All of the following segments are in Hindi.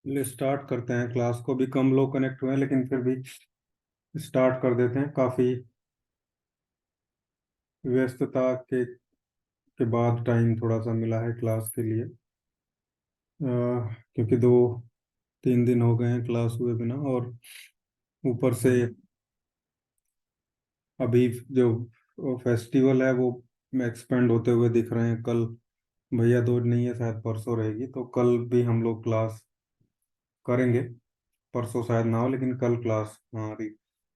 स्टार्ट करते हैं। क्लास को भी कम लोग कनेक्ट हुए हैं, लेकिन फिर भी स्टार्ट कर देते हैं। काफ़ी व्यस्तता के बाद टाइम थोड़ा सा मिला है क्लास के लिए। क्योंकि 2-3 दिन हो गए हैं क्लास हुए बिना, और ऊपर से अभी जो फेस्टिवल है वो एक्सपेंड होते हुए दिख रहे हैं। कल भैया दूज नहीं है, शायद परसों रहेगी, तो कल भी हम लोग क्लास करेंगे। परसों शायद ना हो, लेकिन कल क्लास हाँ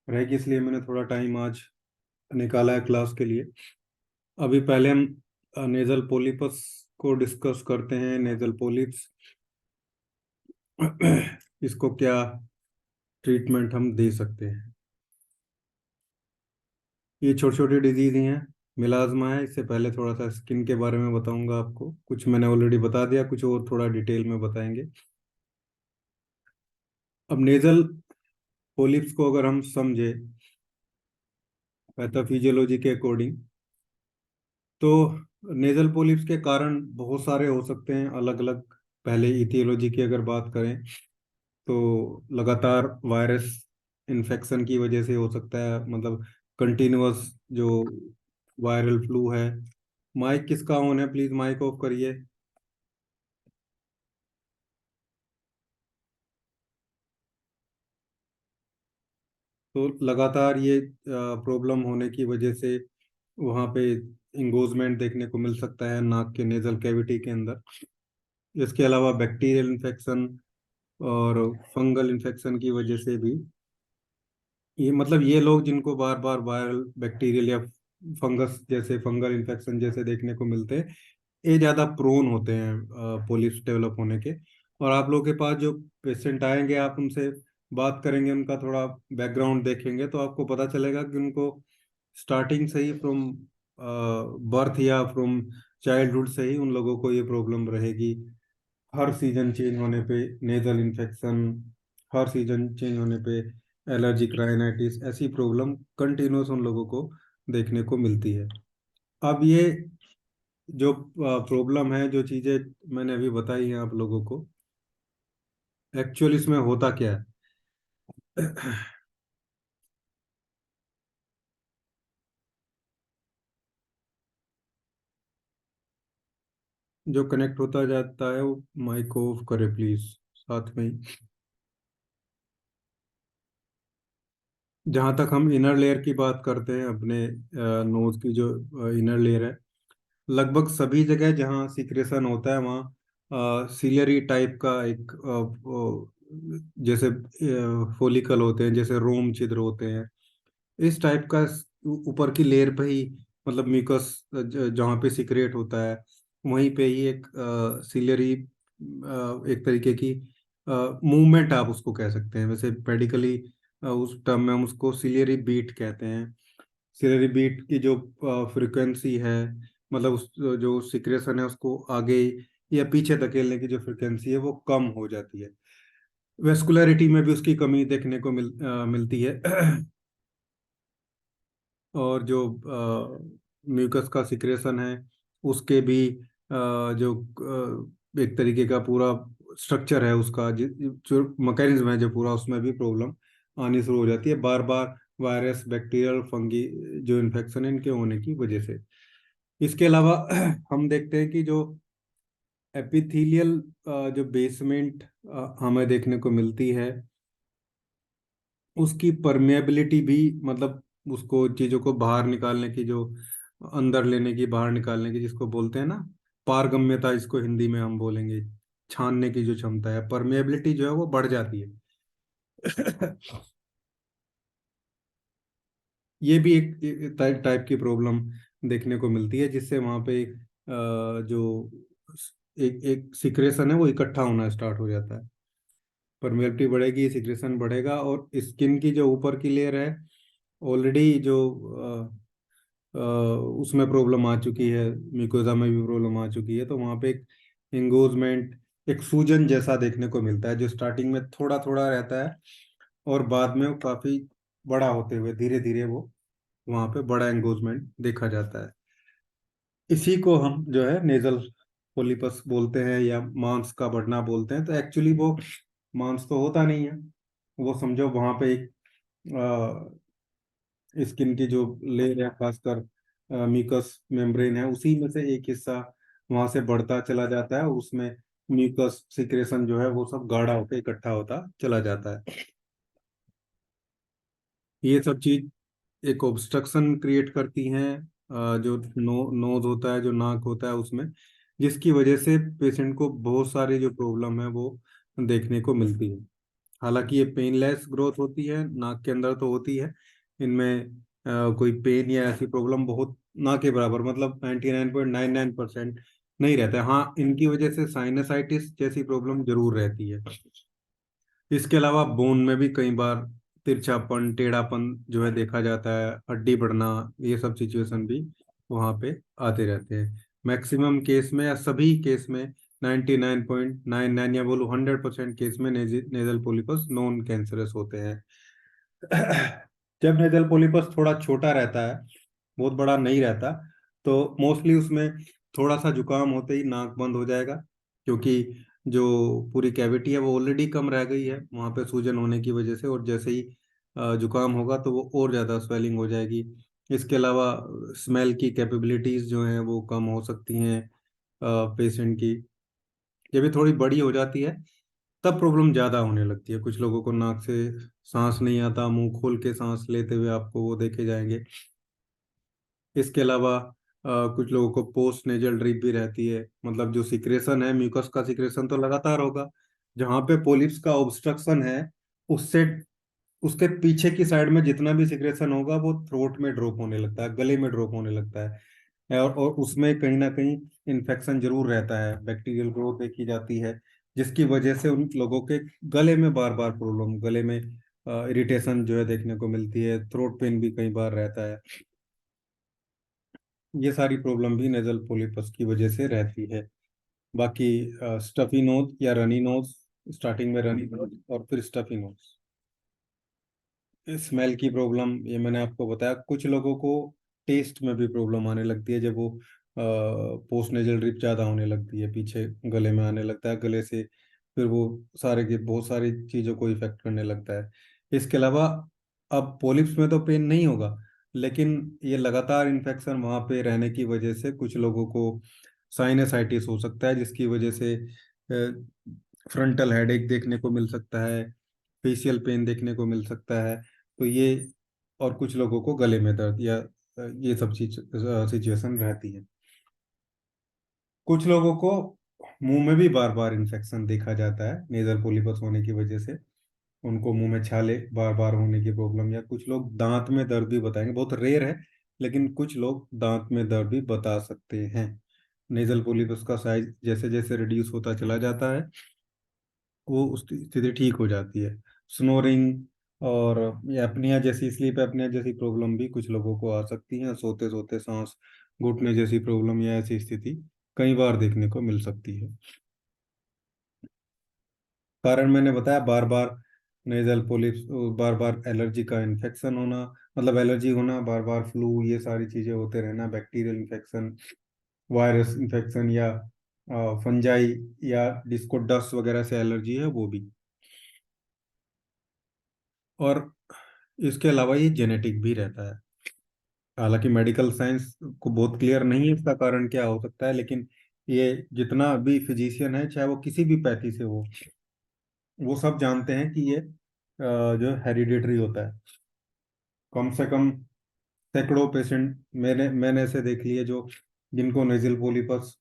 रहेगी, इसलिए मैंने थोड़ा टाइम आज निकाला है क्लास के लिए। अभी पहले हम नेजल पोलिपस को डिस्कस करते हैं। नेजल पोलिप्स इसको क्या ट्रीटमेंट हम दे सकते हैं। ये छोटी छोटी डिजीज ही हैं, मिलाज्मा है। इससे पहले थोड़ा सा स्किन के बारे में बताऊंगा आपको। कुछ मैंने ऑलरेडी बता दिया, कुछ और थोड़ा डिटेल में बताएंगे। अब नेजल पोलिप्स को अगर हम समझे पैथोफिजियोलॉजी के अकॉर्डिंग, तो नेजल पोलिप्स के कारण बहुत सारे हो सकते हैं, अलग अलग। पहले इथियोलॉजी की अगर बात करें, तो लगातार वायरस इन्फेक्शन की वजह से हो सकता है, मतलब कंटिन्यूअस जो वायरल फ्लू है। माइक किसका ऑन है? प्लीज माइक ऑफ करिए। तो लगातार ये प्रॉब्लम होने की वजह से वहाँ पे इंगोजमेंट देखने को मिल सकता है नाक के नेजल कैविटी के अंदर। इसके अलावा बैक्टीरियल इन्फेक्शन और फंगल इन्फेक्शन की वजह से भी, ये मतलब ये लोग जिनको बार बार वायरल बैक्टीरियल या फंगस जैसे फंगल इन्फेक्शन जैसे देखने को मिलते हैं, ये ज़्यादा प्रोन होते हैं पोलिप्स डेवलप होने के। और आप लोगों के पास जो पेशेंट आएंगे, आप उनसे बात करेंगे, उनका थोड़ा बैकग्राउंड देखेंगे, तो आपको पता चलेगा कि उनको स्टार्टिंग से ही फ्रॉम बर्थ या फ्रॉम चाइल्डहुड से ही उन लोगों को ये प्रॉब्लम रहेगी। हर सीजन चेंज होने पे नेजल इन्फेक्शन, हर सीजन चेंज होने पे एलर्जिक राइनाइटिस, ऐसी प्रॉब्लम कंटिन्यूस उन लोगों को देखने को मिलती है। अब ये जो प्रॉब्लम है, जो चीज़ें मैंने अभी बताई हैं आप लोगों को, एक्चुअल इसमें होता क्या है? जो कनेक्ट होता जाता है वो माइक ऑफ करे प्लीज, साथ में ही। जहाँ तक हम इनर लेयर की बात करते हैं, अपने नोज की जो इनर लेयर है, लगभग सभी जगह जहाँ सिक्रेशन होता है वहाँ सीलियरी टाइप का एक जैसे फोलिकल होते हैं, जैसे रोम छिद्र होते हैं, इस टाइप का ऊपर की लेयर पे ही, मतलब म्यूकस जहाँ पे सिक्रेट होता है, वहीं पे ही एक सीलियरी एक तरीके की मूवमेंट आप उसको कह सकते हैं। वैसे पेडिकली उस टर्म में हम उसको सिलियरी बीट कहते हैं। सिलियरी बीट की जो फ्रिक्वेंसी है, मतलब उस जो सिक्रेशन है उसको आगे या पीछे धकेलने की जो फ्रिक्वेंसी है वो कम हो जाती है। वेस्कुलरिटी में भी उसकी कमी देखने को मिलती है। और जो म्यूकस का सिक्रेशन है, उसके भी जो एक तरीके का पूरा स्ट्रक्चर है उसका, जो मैकेनिज्म है जो पूरा, उसमें भी प्रॉब्लम आनी शुरू हो जाती है बार बार, वायरस बैक्टीरियल फंगी जो इन्फेक्शन है इनके होने की वजह से। इसके अलावा हम देखते हैं कि जो एपिथेलियल जो बेसमेंट हमें देखने को मिलती है, उसकी परमेबिलिटी भी, मतलब उसको चीजों को बाहर निकालने की, जो अंदर लेने की बाहर निकालने की जिसको बोलते हैं ना, पारगम्यता इसको हिंदी में हम बोलेंगे, छानने की जो क्षमता है, परमेबिलिटी जो है वो बढ़ जाती है। ये भी एक टाइप की प्रॉब्लम देखने को मिलती है, जिससे वहां पे जो एक एक सिक्रेशन है वो इकट्ठा होना स्टार्ट हो जाता है। परमेबिलिटी बढ़ेगी, सिक्रेशन बढ़ेगा, और स्किन की जो ऊपर की लेयर है, ऑलरेडी जो अ, उसमें प्रॉब्लम आ चुकी है, म्यूकोजा में भी प्रॉब्लम आ चुकी है, तो वहाँ पे एक एंगोजमेंट, एक सूजन जैसा देखने को मिलता है, जो स्टार्टिंग में थोड़ा थोड़ा रहता है, और बाद में वो काफी बड़ा होते हुए धीरे धीरे वो वहाँ पे बड़ा एंगोजमेंट देखा जाता है। इसी को हम जो है नेजल पोलिपस बोलते हैं, या मांस का बढ़ना बोलते हैं। तो एक्चुअली वो मांस तो होता नहीं है। वो समझो वहां पे एक स्किन की जो लेयर है, खासकर म्यूकस मेम्ब्रेन है, उसी में से एक हिस्सा वहां से बढ़ता चला जाता है, उसमें म्यूकस सिक्रेशन जो है वो सब गाढ़ा होकर इकट्ठा होता चला जाता है। ये सब चीज एक ऑब्स्ट्रक्शन क्रिएट करती हैं, जो नोज होता है, जो नाक होता है उसमें, जिसकी वजह से पेशेंट को बहुत सारी जो प्रॉब्लम है वो देखने को मिलती है। हालांकि ये पेनलेस ग्रोथ होती है, नाक के अंदर तो होती है, इनमें कोई पेन या ऐसी प्रॉब्लम बहुत ना के बराबर, मतलब 99.99% नहीं रहता है। हाँ, इनकी वजह से साइनसाइटिस जैसी प्रॉब्लम जरूर रहती है। इसके अलावा बोन में भी कई बार तिरछापन, टेढ़ापन जो है देखा जाता है, हड्डी बढ़ना, ये सब सिचुएशन भी वहाँ पे आते रहते हैं। मैक्सिमम केस में या सभी केस में 99.99 या बोलो 100% केस में नेजल पोलिपस नॉन कैंसरस होते हैं। जब नेजल पोलिपस थोड़ा छोटा रहता है, बहुत बड़ा नहीं रहता, तो मोस्टली उसमें थोड़ा सा जुकाम होते ही नाक बंद हो जाएगा, क्योंकि जो पूरी कैविटी है वो ऑलरेडी कम रह गई है वहाँ पे सूजन होने की वजह से, और जैसे ही जुकाम होगा तो वो और ज़्यादा स्वेलिंग हो जाएगी। इसके अलावा स्मेल की कैपेबिलिटीज़ जो हैं वो कम हो सकती हैं पेशेंट की। जब ये थोड़ी बड़ी हो जाती है तब प्रॉब्लम ज़्यादा होने लगती है। कुछ लोगों को नाक से सांस नहीं आता, मुंह खोल के सांस लेते हुए आपको वो देखे जाएंगे। इसके अलावा कुछ लोगों को पोस्ट नेजल ड्रिप भी रहती है, मतलब जो सिक्रेशन है, म्यूकस का सिक्रेशन तो लगातार होगा, जहाँ पे पोलिप्स का ऑब्स्ट्रक्शन है उससे उसके पीछे की साइड में जितना भी सिक्रेशन होगा वो थ्रोट में ड्रॉप होने लगता है, गले में ड्रॉप होने लगता है, और उसमें कहीं ना कहीं इन्फेक्शन जरूर रहता है, बैक्टीरियल ग्रोथ देखी जाती है, जिसकी वजह से उन लोगों के गले में बार बार प्रॉब्लम, गले में इरिटेशन जो है देखने को मिलती है, थ्रोट पेन भी कई बार रहता है। ये सारी प्रॉब्लम भी नेजल पोलिपस की वजह से रहती है। बाकी स्टफी नोज या रनी नोज, स्टार्टिंग में रनी नोज और फिर स्टफी नोज, स्मेल की प्रॉब्लम ये मैंने आपको बताया। कुछ लोगों को टेस्ट में भी प्रॉब्लम आने लगती है, जब वो पोस्ट नेजल ड्रिप ज़्यादा होने लगती है, पीछे गले में आने लगता है, गले से फिर वो सारे के बहुत सारी चीज़ों को इफेक्ट करने लगता है। इसके अलावा अब पॉलिप्स में तो पेन नहीं होगा, लेकिन ये लगातार इन्फेक्शन वहाँ पे रहने की वजह से कुछ लोगों को साइनसाइटिस हो सकता है, जिसकी वजह से फ्रंटल हेडेक देखने को मिल सकता है, फेशियल पेन देखने को मिल सकता है। तो ये, और कुछ लोगों को गले में दर्द या ये सब चीज सिचुएशन रहती है। कुछ लोगों को मुंह में भी बार बार इन्फेक्शन देखा जाता है नेजल पोलिपस होने की वजह से, उनको मुंह में छाले बार बार होने की प्रॉब्लम, या कुछ लोग दांत में दर्द भी बताएंगे, बहुत रेयर है, लेकिन कुछ लोग दांत में दर्द भी बता सकते हैं। नेजल पोलिपस का साइज जैसे जैसे रिड्यूस होता चला जाता है वो उसकी स्थिति ठीक हो जाती है। स्नोरिंग और एपनिया जैसी, स्लीप एपनिया जैसी प्रॉब्लम भी कुछ लोगों को आ सकती है, सोते सोते सांस घुटने जैसी प्रॉब्लम या ऐसी स्थिति कई बार देखने को मिल सकती है। कारण मैंने बताया, बार बार नेजल पोलिप्स, बार बार एलर्जी का इन्फेक्शन होना, मतलब एलर्जी होना, बार बार फ्लू, ये सारी चीजें होते रहना, बैक्टीरियल इन्फेक्शन, वायरस इन्फेक्शन, या फंजाई या जिसको डस्ट वगैरह से एलर्जी है वो भी। और इसके अलावा ये जेनेटिक भी रहता है। हालांकि मेडिकल साइंस को बहुत क्लियर नहीं है इसका कारण क्या हो सकता है, लेकिन ये जितना भी फिजिशियन है, चाहे वो किसी भी पैथी से हो, वो सब जानते हैं कि ये जो हेरिडिटरी होता है। कम से कम सैकड़ों पेशेंट मैंने ऐसे देख लिए जो, जिनको नेजल पोलिपस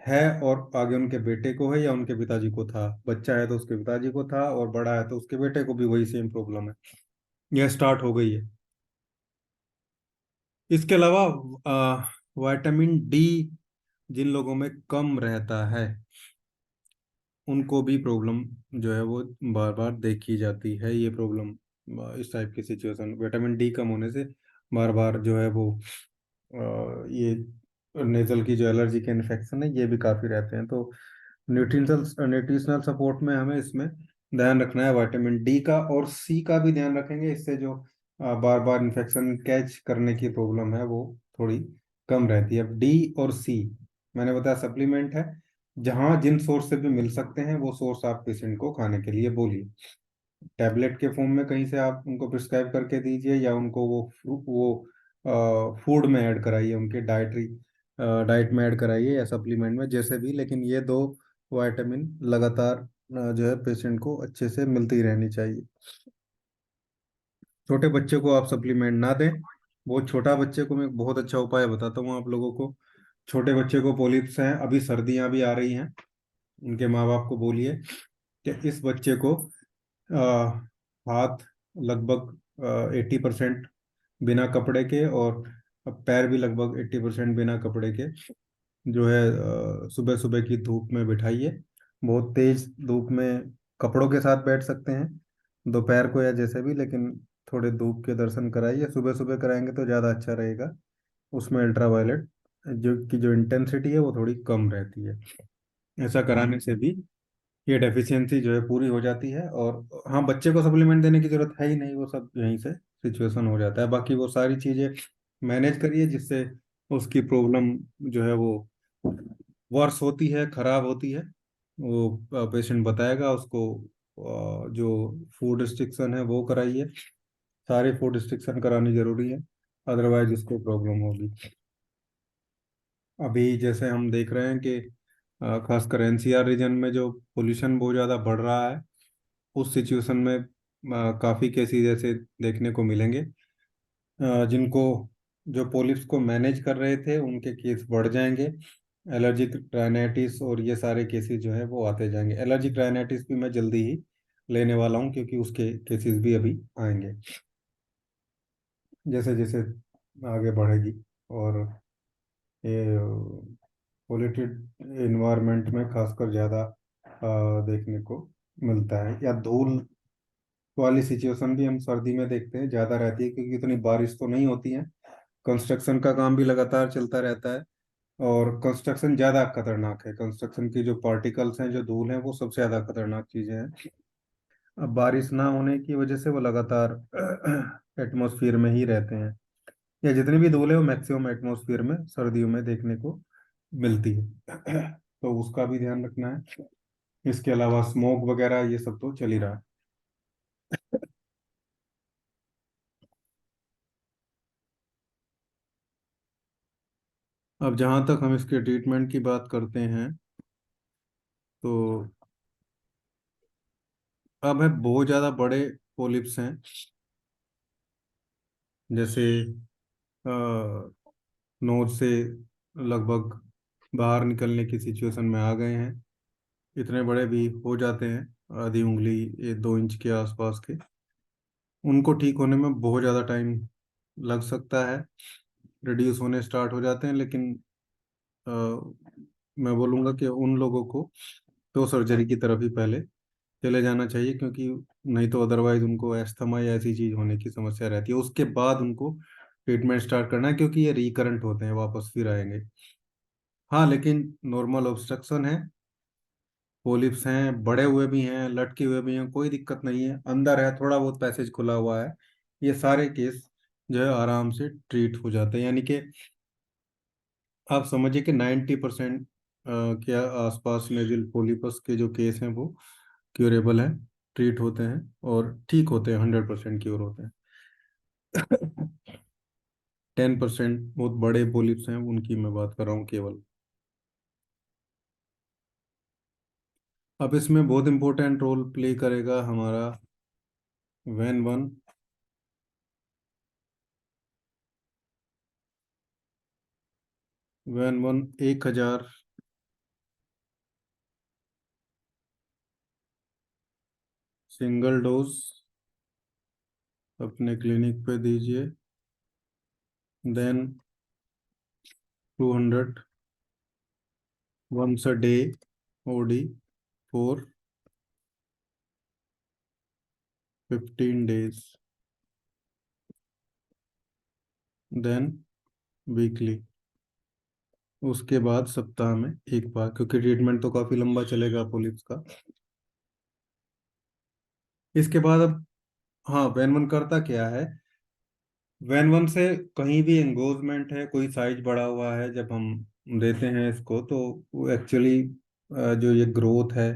है और आगे उनके बेटे को है या उनके पिताजी को था, बच्चा है तो उसके पिताजी को था, और बड़ा है तो उसके बेटे को भी वही सेम प्रॉब्लम है, यह स्टार्ट हो गई है। इसके अलावा विटामिन डी जिन लोगों में कम रहता है उनको भी प्रॉब्लम जो है वो बार बार देखी जाती है। ये प्रॉब्लम, इस टाइप की सिचुएशन, विटामिन डी कम होने से बार बार जो है वो ये नेजल की जो एलर्जी के इन्फेक्शन है ये भी काफ़ी रहते हैं। तो न्यूट्रिशनल न्यूट्रिशनल सपोर्ट में हमें इसमें ध्यान रखना है विटामिन डी का, और सी का भी ध्यान रखेंगे, इससे जो बार बार इन्फेक्शन कैच करने की प्रॉब्लम है वो थोड़ी कम रहती है। डी और सी मैंने बताया सप्लीमेंट है, जहाँ जिन सोर्स से भी मिल सकते हैं वो सोर्स आप पेशेंट को खाने के लिए बोलिए। टैबलेट के फॉर्म में कहीं से आप उनको प्रिस्क्राइब करके दीजिए, या उनको वो फूड में ऐड कराइए, उनके डाइट में ऐड कराइए या सप्लीमेंट में, जैसे भी, लेकिन ये दो विटामिन लगातार जो है पेशेंट को अच्छे से मिलती रहनी चाहिए। छोटे बच्चे को आप सप्लीमेंट ना दें। बहुत छोटा बच्चे को मैं बहुत अच्छा उपाय बताता हूँ आप लोगों को। छोटे बच्चे को पोलिप्स हैं, अभी सर्दियां भी आ रही हैं, उनके माँ बाप को बोलिए कि इस बच्चे को आ, हाथ लगभग 80% बिना कपड़े के, और पैर भी लगभग 80% बिना कपड़े के, जो है सुबह सुबह की धूप में बिठाइए। बहुत तेज धूप में कपड़ों के साथ बैठ सकते हैं दोपहर को या जैसे भी, लेकिन थोड़े धूप के दर्शन कराइए, सुबह सुबह कराएंगे तो ज़्यादा अच्छा रहेगा। उसमें अल्ट्रावायलेट जो इंटेंसिटी है वो थोड़ी कम रहती है। ऐसा कराने से भी ये डेफिशिएंसी जो है पूरी हो जाती है। और हाँ, बच्चे को सप्लीमेंट देने की जरूरत है ही नहीं, वो सब यहीं से सिचुएशन हो जाता है। बाकी वो सारी चीज़ें मैनेज करिए जिससे उसकी प्रॉब्लम जो है वो वर्स होती है, खराब होती है। वो पेशेंट बताएगा उसको, जो फूड रिस्ट्रिक्शन है वो कराइए। सारे फूड रिस्ट्रिक्शन करानी जरूरी है, अदरवाइज उसको प्रॉब्लम होगी। अभी जैसे हम देख रहे हैं कि खासकर एनसीआर रीजन में जो पोल्यूशन बहुत ज़्यादा बढ़ रहा है, उस सिचुएशन में काफ़ी केसेस ऐसे देखने को मिलेंगे जिनको, जो पोलिप्स को मैनेज कर रहे थे उनके केस बढ़ जाएंगे। एलर्जिक राइनाइटिस और ये सारे केसेस जो है वो आते जाएंगे। एलर्जिक राइनाइटिस भी मैं जल्दी ही लेने वाला हूँ, क्योंकि उसके केसेस भी अभी आएंगे जैसे जैसे आगे बढ़ेगी। और ये पोल्यूटेड इन्वायरमेंट में खासकर ज़्यादा देखने को मिलता है। या धूल वाली सिचुएशन भी हम सर्दी में देखते हैं, ज़्यादा रहती है, क्योंकि इतनी बारिश तो नहीं होती है। कंस्ट्रक्शन का काम भी लगातार चलता रहता है, और कंस्ट्रक्शन ज़्यादा खतरनाक है। कंस्ट्रक्शन की जो पार्टिकल्स हैं, जो धूल हैं, वो सबसे ज़्यादा खतरनाक चीज़ें हैं। अब बारिश ना होने की वजह से वो लगातार एटमॉस्फेयर में ही रहते हैं, या जितनी भी धूल है वो मैक्सिमम एटमॉस्फेयर में सर्दियों में देखने को मिलती है। तो उसका भी ध्यान रखना है। इसके अलावा स्मोक वगैरह ये सब तो चल ही रहा है। अब जहाँ तक हम इसके ट्रीटमेंट की बात करते हैं, तो अब है बहुत ज़्यादा बड़े पोलिप्स हैं, जैसे नोज से लगभग बाहर निकलने की सिचुएशन में आ गए हैं। इतने बड़े भी हो जाते हैं, आधी उंगली, ये 2 इंच के आसपास के। उनको ठीक होने में बहुत ज़्यादा टाइम लग सकता है, रिड्यूस होने स्टार्ट हो जाते हैं, लेकिन अ, मैं बोलूँगा कि उन लोगों को तो सर्जरी की तरफ ही पहले चले जाना चाहिए, क्योंकि नहीं तो अदरवाइज उनको अस्थमा या ऐसी चीज़ होने की समस्या रहती है। उसके बाद उनको ट्रीटमेंट स्टार्ट करना है, क्योंकि ये रिकरेंट होते हैं, वापस फिर आएंगे। हाँ, लेकिन नॉर्मल ऑब्स्ट्रक्शन है, पोलिप्स हैं, बड़े हुए भी हैं, लटके हुए भी हैं, कोई दिक्कत नहीं है, अंदर है, थोड़ा बहुत पैसेज खुला हुआ है, ये सारे केस जो है आराम से ट्रीट हो जाते हैं। यानी कि आप समझिए कि 90% के आसपास नेजल पोलिपस के जो केस हैं वो क्यूरेबल हैं, ट्रीट होते हैं और ठीक होते हैं, 100% क्योर होते हैं। 10% बहुत बड़े पोलिप्स हैं, उनकी मैं बात कर रहा हूँ केवल। अब इसमें बहुत इंपॉर्टेंट रोल प्ले करेगा हमारा वैन वन। वैन वन 1,000 सिंगल डोज अपने क्लिनिक पे दीजिए। Then 200 once a day OD for 15 days। Then weekly, उसके बाद सप्ताह में एक बार, क्योंकि ट्रीटमेंट तो काफ़ी लंबा चलेगा पोलिप्स का। इसके बाद अब, हाँ, वैन वन करता क्या है। वैन वन से कहीं भी एंगोजमेंट है, कोई साइज बढ़ा हुआ है, जब हम देते हैं इसको तो वो एक्चुअली जो ये ग्रोथ है,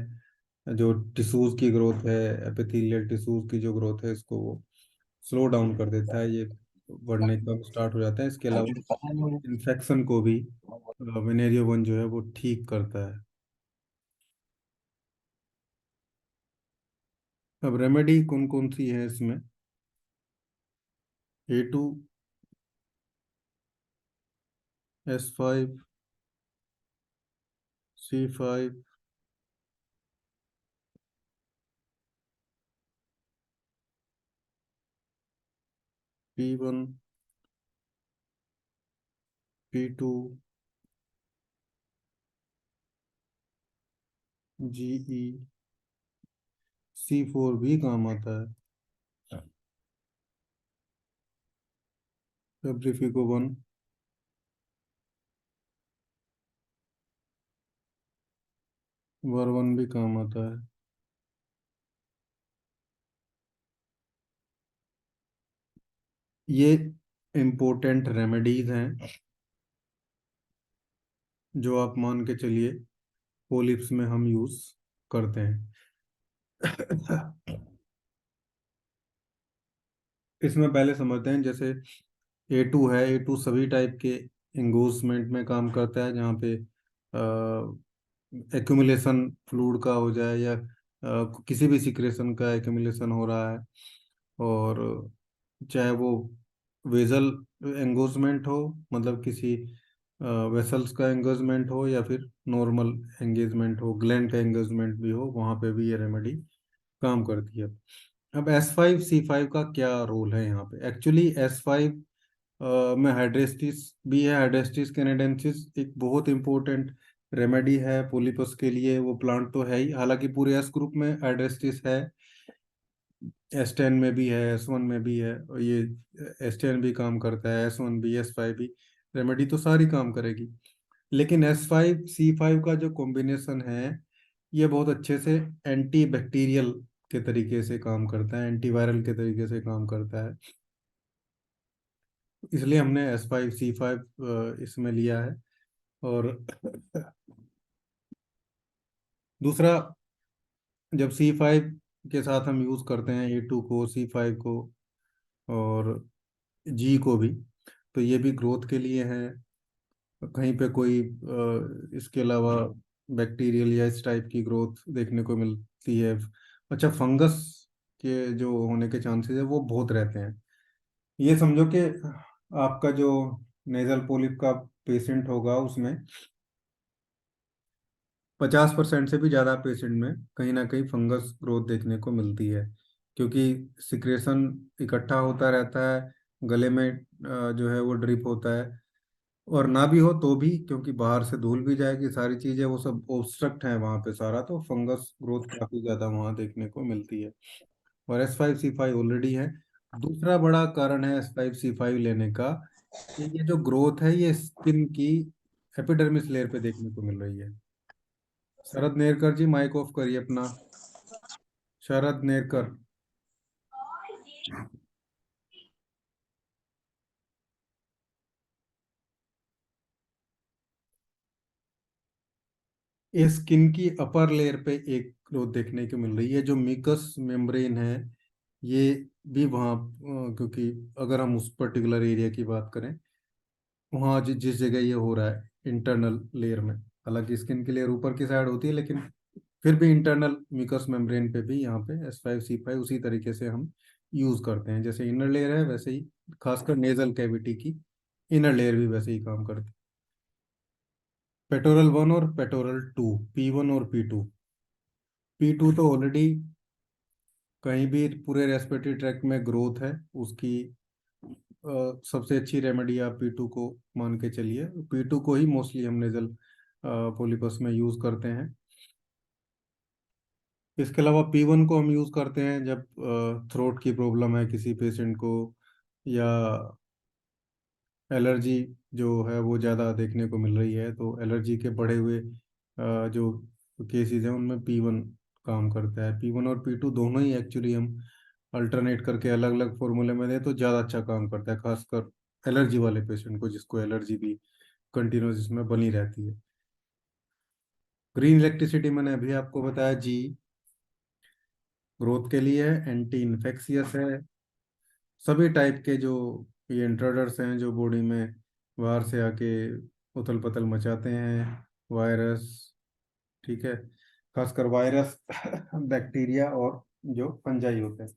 जो टिश्यूज की ग्रोथ है, एपिथेलियल टिश्यूज की जो ग्रोथ है, इसको वो स्लो डाउन कर देता है, ये बढ़ने का स्टार्ट हो जाता है। इसके अलावा इन्फेक्शन को भी वेनेरियो वन जो है वो ठीक करता है। अब रेमेडी कौन कौन सी है इसमें? A2, S5, C5, P1, P2, GE, C4 भी काम आता है। फेब्रिफिको 1, वर 1 भी काम आता है। ये इम्पोर्टेंट रेमेडीज हैं जो आप मान के चलिए पोलिप्स में हम यूज करते हैं। इसमें पहले समझते हैं, जैसे A2 है, A2 सभी टाइप के इंगोजमेंट में काम करता है, जहाँ पे एक्यूमुलेशन फ्लूइड का हो जाए या किसी भी सिक्रेशन का एक्यूमुलेशन हो रहा है, और चाहे वो वेजल एंगोजमेंट हो, मतलब किसी वेसल्स का एंगेजमेंट हो, या फिर नॉर्मल एंगेजमेंट हो, ग्लैंड का एंगेजमेंट भी हो, वहाँ पे भी ये रेमेडी काम करती है। अब S5 C5 का क्या रोल है यहाँ पे? एक्चुअली S5 में हाइड्रेस्टिस भी है। हाइड्रेस्टिस कैनेडेंसिस एक बहुत इंपॉर्टेंट रेमेडी है पोलिपस के लिए। वो प्लांट तो है ही, हालांकि पूरे एस ग्रुप में हाइड्रेस्टिस है। S10 में भी है, S1 में भी है, और ये S10 भी काम करता है, S1 भी, S5 भी। रेमेडी तो सारी काम करेगी, लेकिन S5 C5 का जो कॉम्बिनेशन है, ये बहुत अच्छे से एंटी बैक्टीरियल के तरीके से काम करता है, एंटीवायरल के तरीके से काम करता है। इसलिए हमने S5 C5 इसमें लिया है। और दूसरा, जब C5 के साथ हम यूज़ करते हैं A2 को, C5 को और G को भी, तो ये भी ग्रोथ के लिए है। कहीं पे कोई इसके अलावा बैक्टीरियल या इस टाइप की ग्रोथ देखने को मिलती है। अच्छा, फंगस के जो होने के चांसेस है वो बहुत रहते हैं। ये समझो कि आपका जो नेजल पोलिप का पेशेंट होगा, उसमें 50% से भी ज़्यादा पेशेंट में कहीं ना कहीं फंगस ग्रोथ देखने को मिलती है, क्योंकि सिक्रेशन इकट्ठा होता रहता है गले में, जो है वो ड्रिप होता है। और ना भी हो तो भी, क्योंकि बाहर से धूल भी जाएगी, सारी चीज़ें वो सब ऑब्स्ट्रक्ट है वहाँ पे सारा, तो फंगस ग्रोथ काफ़ी ज़्यादा वहाँ देखने को मिलती है। और S5 C5 ऑलरेडी है। दूसरा बड़ा कारण है S5 C5 लेने का, कि ये जो ग्रोथ है ये स्किन की एपिडर्मिस लेयर पे देखने को मिल रही है। शरद नेरकर जी, माइक ऑफ करिए अपना। शरद नेरकर। ये स्किन की अपर लेयर पे एक ग्रोथ देखने को मिल रही है, जो मिकस मेम्ब्रेन है, ये भी वहाँ, क्योंकि अगर हम उस पर्टिकुलर एरिया की बात करें, वहाँ जिस जगह ये हो रहा है इंटरनल लेयर में, हालांकि स्किन की लेयर ऊपर की साइड होती है, लेकिन फिर भी इंटरनल म्यूकस मेम्ब्रेन पे भी यहाँ पे S5 C5 उसी तरीके से हम यूज करते हैं। जैसे इनर लेयर है, वैसे ही खासकर नेजल कैविटी की इनर लेयर भी वैसे ही काम करती है। पेटोरल 1 और पेटोरल 2, P1 और P2। P2 तो ऑलरेडी कहीं भी पूरे रेस्पिरेटरी ट्रैक्ट में ग्रोथ है उसकी, सबसे अच्छी रेमेडी आप P2 को मान के चलिए। P2 को ही मोस्टली हम नेजल पोलिपस में यूज करते हैं। इसके अलावा P1 को हम यूज करते हैं जब थ्रोट की प्रॉब्लम है किसी पेशेंट को, या एलर्जी जो है वो ज़्यादा देखने को मिल रही है, तो एलर्जी के बढ़े हुए जो केसेस हैं उनमें P1 काम करता है। P1 और P2 दोनों ही एक्चुअली हम अल्टरनेट करके अलग अलग फॉर्मूले में दें तो ज़्यादा अच्छा काम करता है, खासकर एलर्जी वाले पेशेंट को, जिसको एलर्जी भी कंटिन्यूस इसमें बनी रहती है। ग्रीन इलेक्ट्रिसिटी मैंने अभी आपको बताया, जी ग्रोथ के लिए है, एंटी इन्फेक्शियस है। सभी टाइप के जो ये इंट्रूडर्स हैं जो बॉडी में बाहर से आके उथल पुथल मचाते हैं, वायरस, ठीक है, खासकर वायरस बैक्टीरिया और जो फंजाई होते हैं,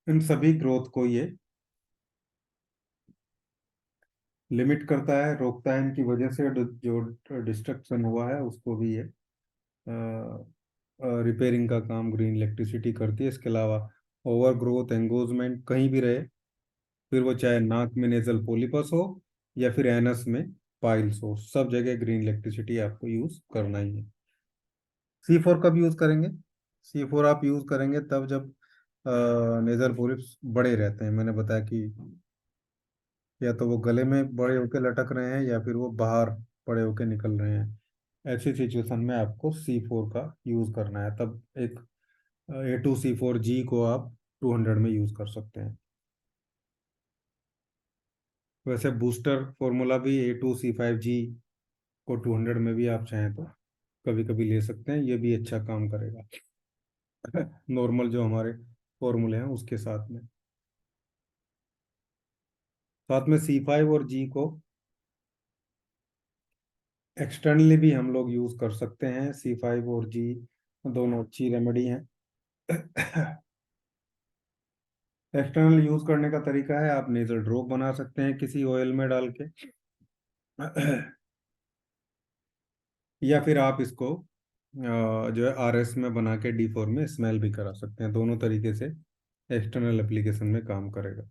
इन सभी ग्रोथ को ये लिमिट करता है, रोकता है। इनकी वजह से जो डिस्ट्रक्शन हुआ है उसको भी ये रिपेयरिंग का काम ग्रीन इलेक्ट्रिसिटी करती है। इसके अलावा ओवर ग्रोथ एंगोजमेंट कहीं भी रहे, फिर वो चाहे नाक में नेजल पॉलिपस हो या फिर एनस में पाइल्स हो, सब जगह ग्रीन इलेक्ट्रिसिटी आपको यूज करना ही है। C4 कब यूज करेंगे? C4 आप यूज करेंगे तब जब नेजल पॉलिप्स बड़े रहते हैं। मैंने बताया कि या तो वो गले में बड़े होके लटक रहे हैं या फिर वो बाहर बड़े होके निकल रहे हैं। ऐसी सिचुएशन में आपको C4 का यूज करना है। तब एक A2C4G को आप 200 में यूज कर सकते हैं। वैसे बूस्टर फॉर्मूला भी A2C5G को 200 में भी आप चाहें तो कभी कभी ले सकते हैं, ये भी अच्छा काम करेगा नॉर्मल जो हमारे फॉर्मूले हैं उसके साथ में। C5 और जी को एक्सटर्नली भी हम लोग यूज कर सकते हैं। C5 और जी दोनों अच्छी रेमेडी हैं एक्सटर्नल यूज करने का तरीका है, आप नेजल ड्रॉप बना सकते हैं किसी ऑयल में डाल के या फिर आप इसको जो है RS में बना के D4 में स्मेल भी करा सकते हैं। दोनों तरीके से एक्सटर्नल एप्लीकेशन में काम करेगा।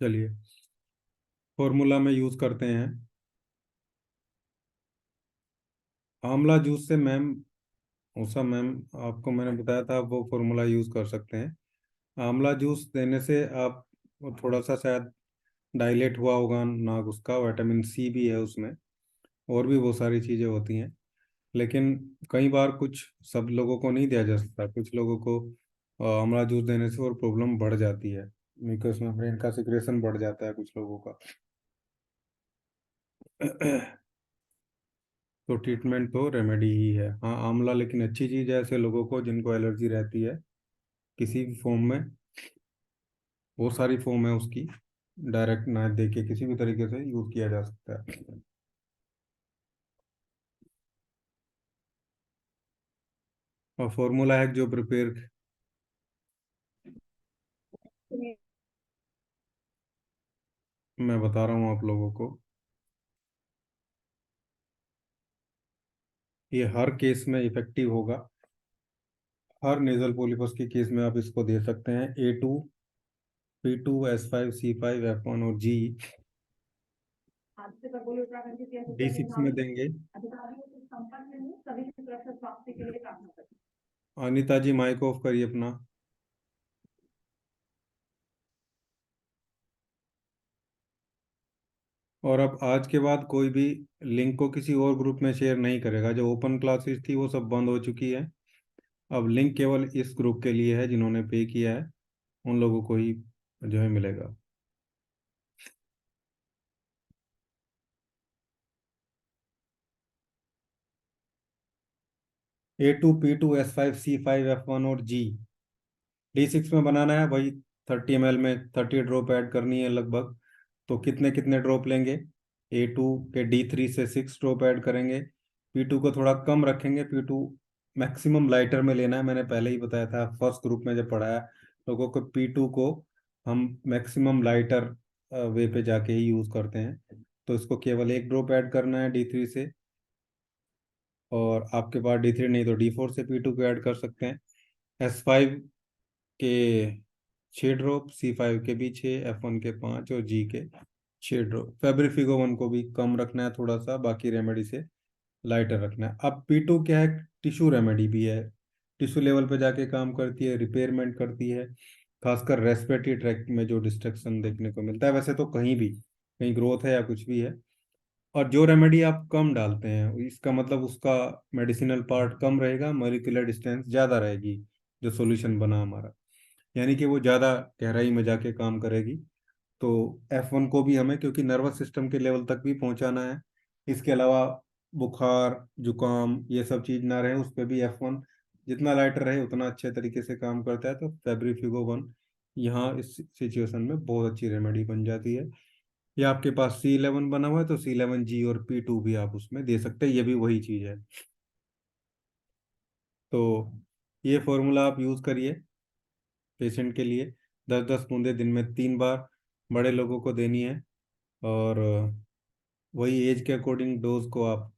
चलिए, फॉर्मूला में यूज करते हैं। आंवला जूस से मैम, उषा मैम, आपको मैंने बताया था आप वो फॉर्मूला यूज कर सकते हैं। आंवला जूस देने से आप वो थोड़ा सा शायद डाइलेट हुआ होगा नाक उसका, विटामिन C भी है उसमें, और भी बहुत सारी चीज़ें होती हैं। लेकिन कई बार कुछ सब लोगों को नहीं दिया जा सकता, कुछ लोगों को आंवला जूस देने से और प्रॉब्लम बढ़ जाती है, म्यूकस मेम्ब्रेन का सिक्रेशन बढ़ जाता है कुछ लोगों का तो ट्रीटमेंट तो रेमेडी ही है। हाँ, आंवला लेकिन अच्छी चीज़ है ऐसे लोगों को जिनको एलर्जी रहती है किसी भी फॉर्म में। बहुत सारी फॉर्म है उसकी, डायरेक्ट ना दे के किसी भी तरीके से यूज किया जा सकता है। और फॉर्मूला है जो प्रिपेयर मैं बता रहा हूँ आप लोगों को, ये हर केस में इफेक्टिव होगा। हर नेजल पोलिपस के केस में आप इसको दे सकते हैं। A2 P2 S5 C5 F1 और G D6 में देंगे। अनिता जी माइक ऑफ करिए अपना। और अब आज के बाद कोई भी लिंक को किसी और ग्रुप में शेयर नहीं करेगा। जो ओपन क्लासेस थी वो सब बंद हो चुकी है। अब लिंक केवल इस ग्रुप के लिए है, जिन्होंने पे किया है उन लोगों को ही जो है मिलेगा। A2 P2 S5 C5 F1 और जी D6 में बनाना है भाई। 30 ml में 30 ड्रॉप ऐड करनी है लगभग। तो कितने कितने ड्रॉप लेंगे? A2 के D3 से 6 ड्रॉप ऐड करेंगे। P2 को थोड़ा कम रखेंगे। P2 मैक्सिमम लाइटर में लेना है, मैंने पहले ही बताया था फर्स्ट ग्रुप में जब पढ़ाया लोगों को। P2 को हम मैक्सिमम लाइटर वे पे जाके ही यूज करते हैं। तो इसको केवल 1 ड्रॉप ऐड करना है D3 से, और आपके पास D3 नहीं तो D4 से P2 को ऐड कर सकते हैं। S5 के 6 ड्रॉप, C5 के भी 6, F1 के 5 और जी के 6 ड्रॉप। फेब्रिफिको 1 को भी कम रखना है थोड़ा सा बाकी रेमेडी से, लाइटर रखना है। अब P2 क्या है, टिश्यू रेमेडी भी है, टिश्यू लेवल पे जाके काम करती है, रिपेयरमेंट करती है, खासकर रेस्पिरेटरी ट्रैक्ट में जो डिस्ट्रक्शन देखने को मिलता है, वैसे तो कहीं भी, कहीं ग्रोथ है या कुछ भी है। और जो रेमेडी आप कम डालते हैं, इसका मतलब उसका मेडिसिनल पार्ट कम रहेगा, मॉलिक्यूलर डिस्टेंस ज़्यादा रहेगी, जो सॉल्यूशन बना हमारा, यानी कि वो ज़्यादा गहराई में जाके काम करेगी। तो F1 को भी हमें, क्योंकि नर्वस सिस्टम के लेवल तक भी पहुंचाना है, इसके अलावा बुखार जुकाम ये सब चीज़ ना रहे, उस पर भी F1 जितना लाइटर रहे उतना अच्छे तरीके से काम करता है। तो फेब्रिफ्यूगो 1 यहाँ इस सिचुएशन में बहुत अच्छी रेमेडी बन जाती है। ये आपके पास C11 बना हुआ है, तो C11G और P2 भी आप उसमें दे सकते हैं, ये भी वही चीज़ है। तो ये फॉर्मूला आप यूज़ करिए पेशेंट के लिए। 10-10 बूंदे दिन में 3 बार बड़े लोगों को देनी है, और वही एज के अकॉर्डिंग डोज को आप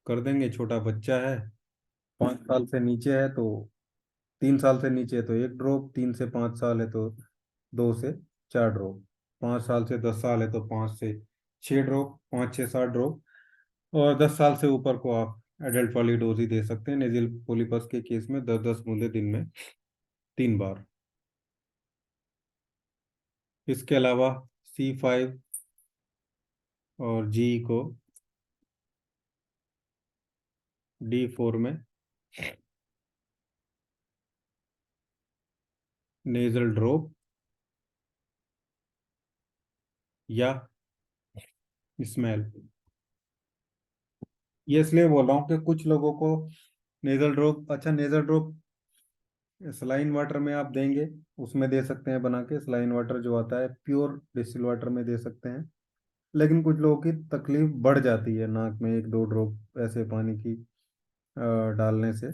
कर देंगे। छोटा बच्चा है, 5 साल से नीचे है तो 3 साल से नीचे है तो 1 ड्रॉप, 3 से 5 साल है तो 2 से 4 ड्रॉप, 5 साल से 10 साल है तो 5 से 6 ड्रॉप, 5 6 7 ड्रॉप, और 10 साल से ऊपर को आप एडल्ट वाली डोज ही दे सकते हैं। नेजिल पोलिपस के केस में 10-10 बूंदे दिन में 3 बार। इसके अलावा C5 और जी को D4 में नेजल ड्रॉप या स्मेल। ये इसलिए बोल रहा हूँ कि कुछ लोगों को नेजल ड्रॉप, अच्छा नेजल ड्रॉप सलाइन वाटर में आप देंगे, उसमें दे सकते हैं बना के, सलाइन वाटर जो आता है प्योर डिस्टिल वाटर में दे सकते हैं। लेकिन कुछ लोगों की तकलीफ बढ़ जाती है नाक में 1-2 ड्रॉप ऐसे पानी की डालने से,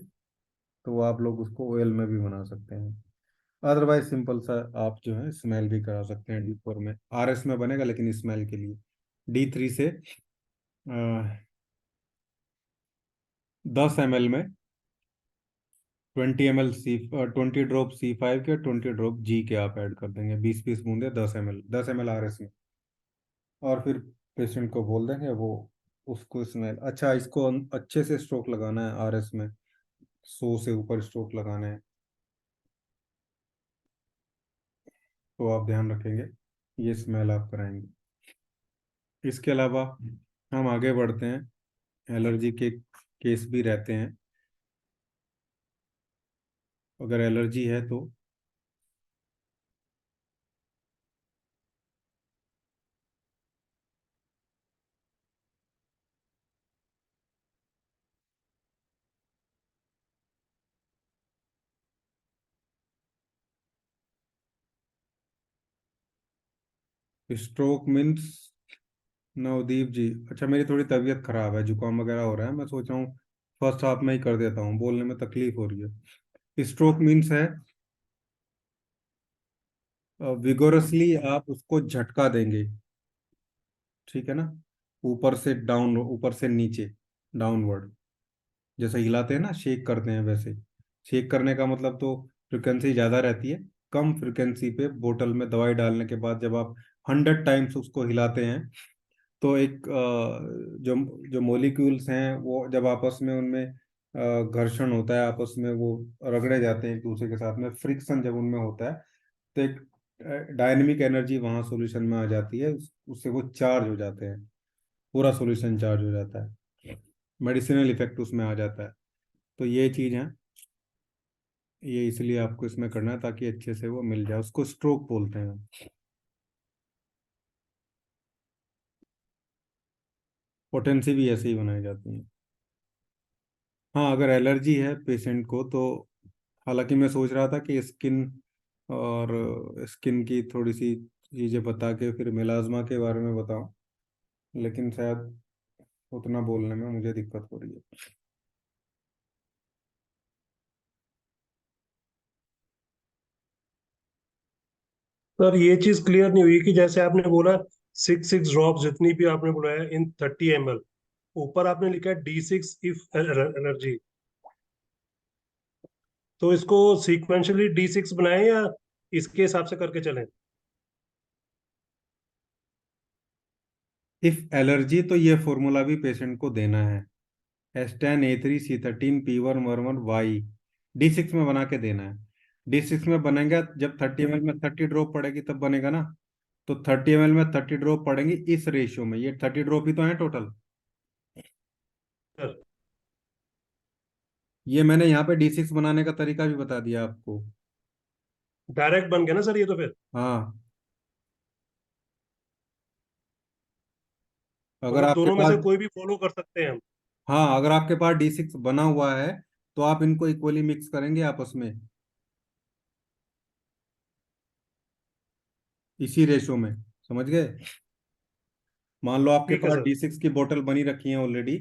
तो आप लोग उसको ऑयल में भी बना सकते हैं। अदरवाइज सिंपल सा आप जो है स्मेल भी करा सकते हैं। D4 में RS में बनेगा, लेकिन स्मेल के लिए D3 से 10 ml में 20 ड्रॉप C5 के, 20 ड्रॉप G के आप ऐड कर देंगे, 20-20 बूंदे 10 ml, 10 ml RS में। और फिर पेशेंट को बोल देंगे वो उसको स्मेल, अच्छा इसको अच्छे से स्ट्रोक लगाना है RS में, 100 से ऊपर स्ट्रोक लगाना है, तो आप ध्यान रखेंगे ये स्मेल आप कराएंगे। इसके अलावा हम आगे बढ़ते हैं, एलर्जी के केस भी रहते हैं। अगर एलर्जी है तो स्ट्रोक मीन्स, नवदीप जी, अच्छा मेरी थोड़ी तबीयत खराब है, जुकाम वगैरह हो रहा है, मैं सोच रहा हूँ फर्स्ट हाफ में ही कर देता हूँ, बोलने में तकलीफ हो रही है। स्ट्रोक मीन्स है विगोरसली आप उसको झटका देंगे, ठीक है ना, ऊपर से डाउन, ऊपर से नीचे, डाउनवर्ड, जैसे हिलाते हैं ना, शेक करते हैं वैसे। शेक करने का मतलब तो फ्रिक्वेंसी ज़्यादा रहती है, कम फ्रिक्वेंसी पे बोतल में दवाई डालने के बाद जब आप 100 टाइम्स उसको हिलाते हैं, तो एक जो जो मॉलिक्यूल्स हैं वो जब आपस में उनमें घर्षण होता है, आपस में वो रगड़े जाते हैं एक दूसरे के साथ में, फ्रिक्शन जब उनमें होता है, तो एक डायनेमिक एनर्जी वहाँ सॉल्यूशन में आ जाती है, उससे वो चार्ज हो जाते हैं, पूरा सॉल्यूशन चार्ज हो जाता है, मेडिसिनल इफेक्ट उसमें आ जाता है। तो ये चीज़ है, ये इसलिए आपको इसमें करना है ताकि अच्छे से वो मिल जाए, उसको स्ट्रोक बोलते हैं। पोटेंसी भी ऐसे ही बनाई जाती है। हाँ अगर एलर्जी है पेशेंट को तो, हालांकि मैं सोच रहा था कि स्किन और स्किन की थोड़ी सी चीज़ें बता के फिर मेलाज्मा के बारे में बताऊं, लेकिन शायद उतना बोलने में मुझे दिक्कत हो रही है। सर ये चीज क्लियर नहीं हुई कि जैसे आपने बोला 6 6 ड्रॉप जितनी भी आपने बुलाया इन 30 ml, ऊपर आपने लिखा है D6 इफ एलर्जी, तो इसको सीक्वेंशियली D6 बनाएं या इसके हिसाब से करके चलें? इफ एलर्जी तो ये फॉर्मूला भी पेशेंट को देना है, H10 A3 C13 P1 D6 में बना के देना है। D6 में बनेगा जब 30 ml में 30 ड्रॉप पड़ेगी तब बनेगा ना। तो 30 ml में 30 ड्रॉप पड़ेंगी इस रेशियो में, ये 30 ड्रॉप ही तो है टोटल। सर ये मैंने यहाँ पे D6 बनाने का तरीका भी बता दिया आपको। डायरेक्ट बन गया ना सर ये तो फिर? हाँ, अगर मतलब आपके दोनों में पास, से कोई भी फॉलो कर सकते हैं हम? हाँ अगर आपके पास D6 बना हुआ है तो आप इनको इक्वली मिक्स करेंगे आपस में, इसी रेशो में। समझ गए? मान लो आपके ठीक है पास सर। D6 की बोतल बनी रखी है ऑलरेडी,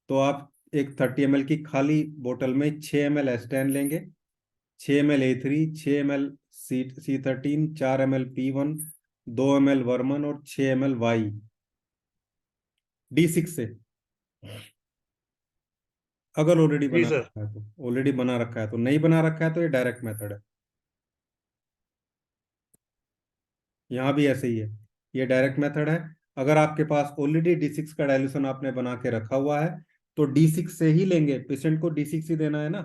तो आप एक 30 ml की खाली बोतल में 6 ml H10 लेंगे, 6 ml A3, 6 ml C13, 4 ml P1, 2 ml Varman और 6 ml D6 से, अगर ऑलरेडी जी बना सर। रखा है तो। ऑलरेडी बना रखा है तो, नहीं बना रखा है तो ये डायरेक्ट मेथड है। यहाँ भी ऐसे ही है, ये डायरेक्ट मेथड है। अगर आपके पास ऑलरेडी D6 का डाइल्यूशन आपने बना के रखा हुआ है तो D6 से ही लेंगे, पेशेंट को D6 ही देना है ना।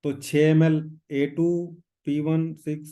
तो 6 ml A2 P1 6